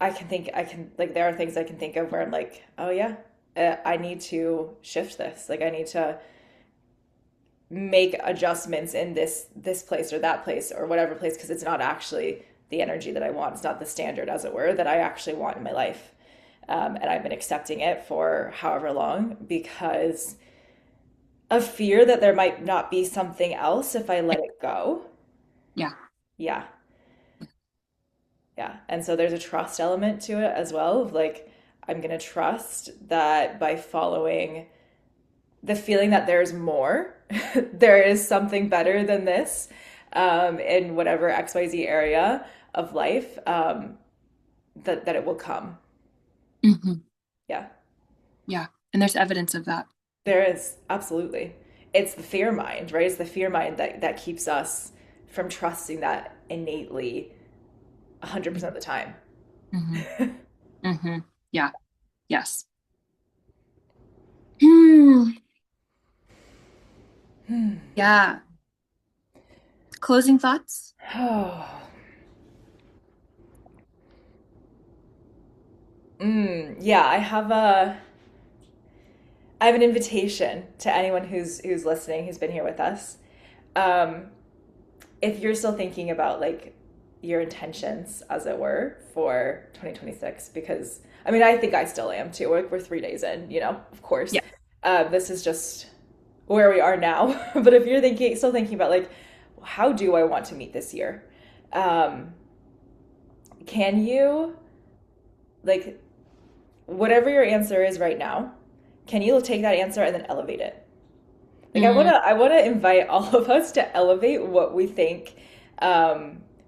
A: I can like there are things I can think of where I'm like, oh yeah, I need to shift this. Like I need to make adjustments in this place or that place or whatever place because it's not actually the energy that I want. It's not the standard, as it were, that I actually want in my life. And I've been accepting it for however long because of fear that there might not be something else if I let it go.
B: Yeah.
A: Yeah, yeah. And so there's a trust element to it as well of like, I'm going to trust that by following the feeling that there's more, there is something better than this in whatever XYZ area of life, that it will come.
B: Hmm.
A: Yeah,
B: Yeah. And there's evidence of that.
A: there is absolutely. It's the fear mind, right? It's the fear mind that keeps us from trusting that innately 100% of the time.
B: Hmm. Hmm. Yeah. Yes. Hmm. Yeah. Closing thoughts?
A: Oh, yeah, I have an invitation to anyone who's listening, who's been here with us. Um, if you're still thinking about like your intentions, as it were, for 2026, because I mean, I think I still am too. We're 3 days in, of course.
B: Yeah.
A: This is just where we are now. But if you're still thinking about like, how do I want to meet this year? Um, can you like whatever your answer is right now? Can you take that answer and then elevate it? Like
B: Mm-hmm.
A: I wanna invite all of us to elevate what we think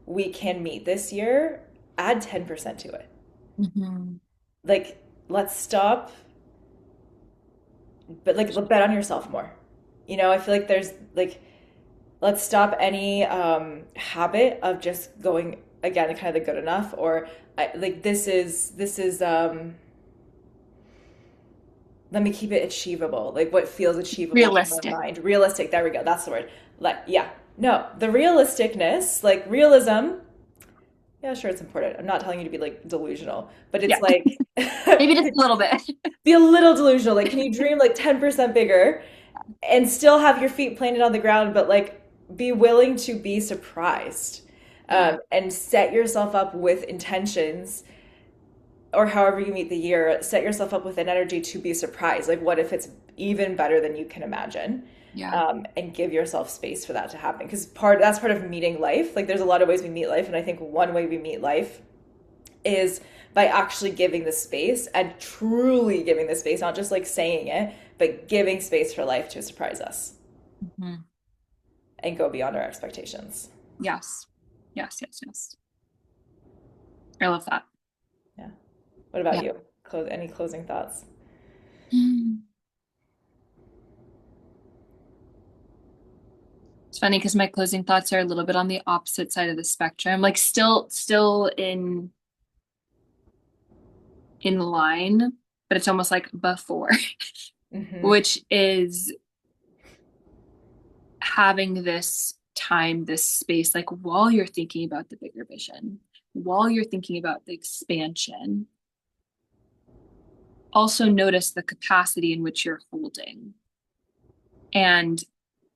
A: we can meet this year. Add 10% to it.
B: Hmm.
A: Like let's stop, but like bet on yourself more. I feel like there's like let's stop any habit of just going again kind of the good enough or like this is let me keep it achievable. Like what feels achievable to my
B: Realistic.
A: mind. Realistic. There we go. That's the word. Like, yeah. No, the realisticness, like realism. Yeah, sure, it's important. I'm not telling you to be like delusional, but it's
B: Yeah.
A: like
B: Maybe just a little bit.
A: be a little delusional. Like, can you dream like 10% bigger and still have your feet planted on the ground, but like be willing to be surprised
B: Yeah.
A: and set yourself up with intentions or however you meet the year, set yourself up with an energy to be surprised. Like, what if it's even better than you can imagine?
B: Yeah.
A: And give yourself space for that to happen. Because that's part of meeting life. Like, there's a lot of ways we meet life, and I think one way we meet life is by actually giving the space and truly giving the space, not just like saying it, but giving space for life to surprise us
B: Hmm.
A: and go beyond our expectations.
B: Yes. Yes. Yes. Yes. I love that.
A: Yeah. What about
B: Yeah.
A: you? Any closing thoughts?
B: Mm. It's funny because my closing thoughts are a little bit on the opposite side of the spectrum. Like still in line, but it's almost like before,
A: Hmm.
B: which is having this time, this space, like while you're thinking about the bigger vision, while you're thinking about the expansion, also notice the capacity in which you're holding and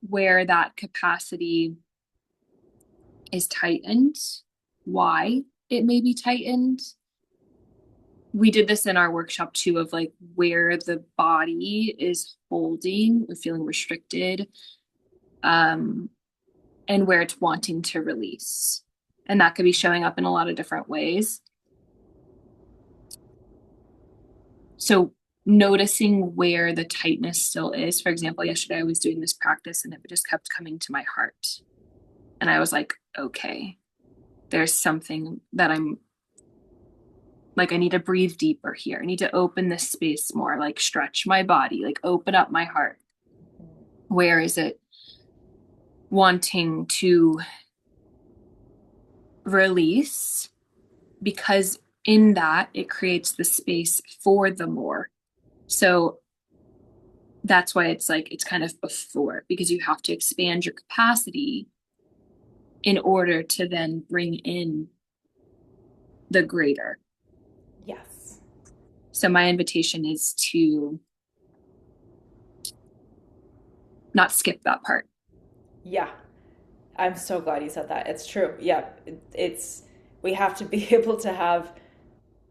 B: where that capacity is tightened, why it may be tightened. We did this in our workshop too, of like where the body is holding or feeling restricted, and where it's wanting to release. And that could be showing up in a lot of different ways. So noticing where the tightness still is. For example, yesterday I was doing this practice and it just kept coming to my heart. And I was like, okay, there's something that I'm like, I need to breathe deeper here. I need to open this space more, like stretch my body, like open up my heart. Where is it wanting to release? Because in that, it creates the space for the more. So that's why it's like, it's kind of before, because you have to expand your capacity in order to then bring in the greater.
A: Yes.
B: So my invitation is to not skip that part.
A: Yeah. I'm so glad you said that. It's true. Yeah. It's, we have to be able to have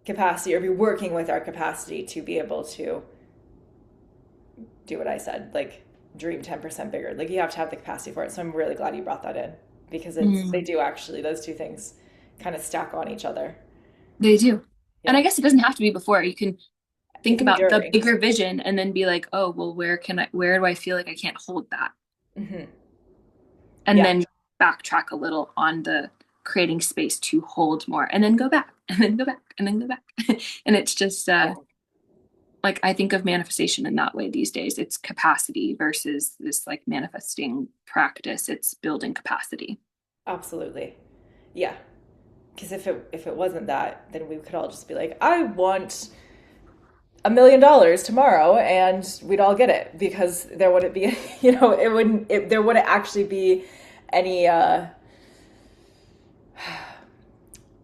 A: capacity or be working with our capacity to be able to do what I said, like dream 10% bigger. Like you have to have the capacity for it. So I'm really glad you brought that in because they do actually, those two things kind of stack on each other.
B: They do. And I
A: Yeah.
B: guess it doesn't have to be before. You can
A: It
B: think
A: can be
B: about the
A: during.
B: bigger vision and then be like, oh, well, where do I feel like I can't hold that?
A: Hmm.
B: And
A: Yeah.
B: then backtrack a little on the creating space to hold more and then go back and then go back and then go back. And it's just
A: Yeah.
B: like I think of manifestation in that way these days. It's capacity versus this like manifesting practice. It's building capacity.
A: Absolutely. Yeah. Because if it wasn't that, then we could all just be like, I want $1 million tomorrow, and we'd all get it because there wouldn't be, there wouldn't actually be any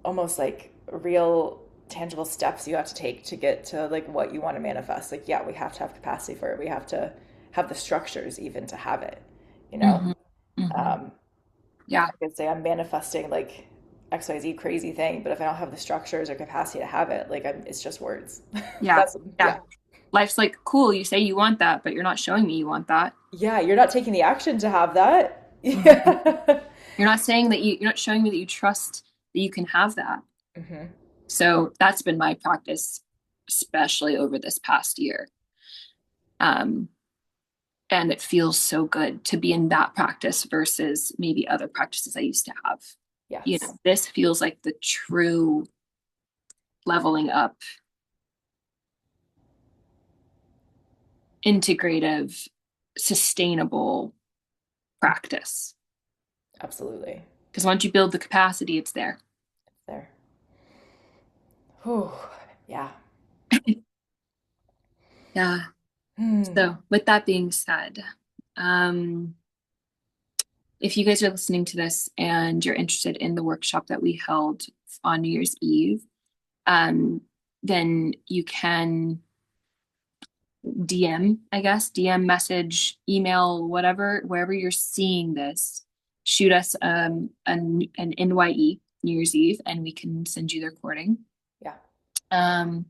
A: almost like real tangible steps you have to take to get to like what you want to manifest. Like, yeah, we have to have capacity for it. We have to have the structures even to have it, you know?
B: Mm-hmm. Mm-hmm.
A: Um,
B: Yeah.
A: I could say I'm manifesting like XYZ crazy thing, but if I don't have the structures or capacity to have it, like it's just words.
B: Yeah.
A: That's,
B: Yeah.
A: yeah.
B: Life's like, cool, you say you want that, but you're not showing me you want that.
A: Yeah, you're not taking the action to have that.
B: Mhm.
A: Yeah.
B: You're not saying that you're not showing me that you trust that you can have that.
A: Hmm.
B: So that's been my practice, especially over this past year. Um, and it feels so good to be in that practice versus maybe other practices I used to have. You
A: Yes,
B: know, this feels like the true leveling up, integrative, sustainable practice.
A: absolutely.
B: Because once you build the capacity, it's there.
A: There. Whew. Yeah.
B: Yeah.
A: Hmm.
B: So, with that being said, um, if you guys are listening to this and you're interested in the workshop that we held on New Year's Eve, um, then you can DM, I guess, DM message, email, whatever, wherever you're seeing this, shoot us an NYE, New Year's Eve, and we can send you the recording.
A: Yeah.
B: Um,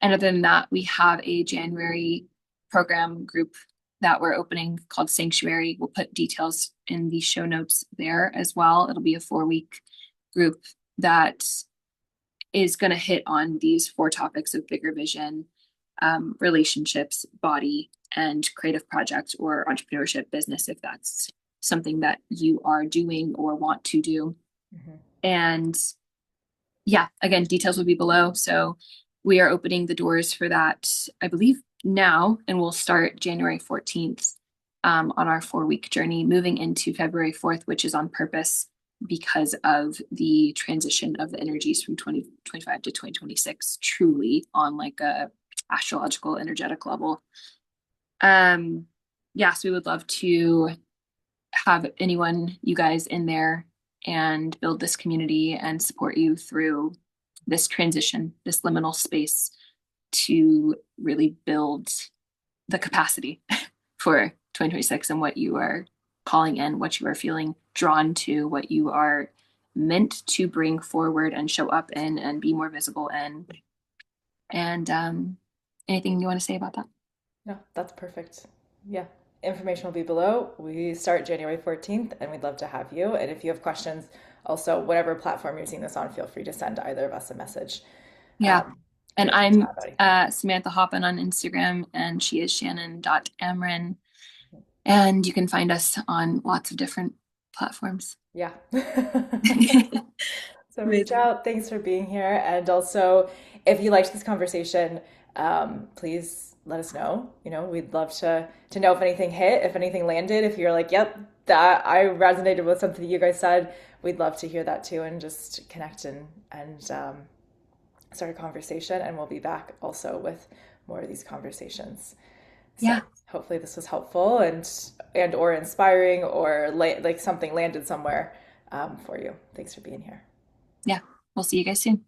B: and other than that, we have a January program group that we're opening called Sanctuary. We'll put details in the show notes there as well. It'll be a 4-week group that is going to hit on these 4 topics of bigger vision, relationships, body, and creative project or entrepreneurship business, if that's something that you are doing or want to do.
A: Hmm.
B: And yeah, again, details will be below. So we are opening the doors for that, I believe, now, and we'll start January 14th on our 4-week journey, moving into February 4th, which is on purpose because of the transition of the energies from 2025 to 2026, truly on like a astrological energetic level. Yes, we would love to have anyone, you guys in there and build this community and support you through this transition, this liminal space to really build the capacity for 2026 and what you are calling in, what you are feeling drawn to, what you are meant to bring forward and show up in and be more visible in. And anything you want to say about that?
A: No, that's perfect. Yeah. Information will be below. We start January 14th, and we'd love to have you. And if you have questions, also, whatever platform you're seeing this on, feel free to send either of us a message.
B: Yeah. And
A: We'd love to
B: I'm
A: chat about anything.
B: Samantha Hoppin on Instagram, and she is Shannon.Amrin. And you can find us on lots of different platforms.
A: Yeah. So reach
B: Amazing.
A: out. Thanks for being here. And also, if you liked this conversation, please let us know. We'd love to know if anything hit, if anything landed. If you're like, "Yep, that I resonated with something that you guys said," we'd love to hear that too, and just connect and start a conversation. And we'll be back also with more of these conversations. So
B: Yeah.
A: hopefully this was helpful and or inspiring or like something landed somewhere for you. Thanks for being here.
B: Yeah. We'll see you guys soon.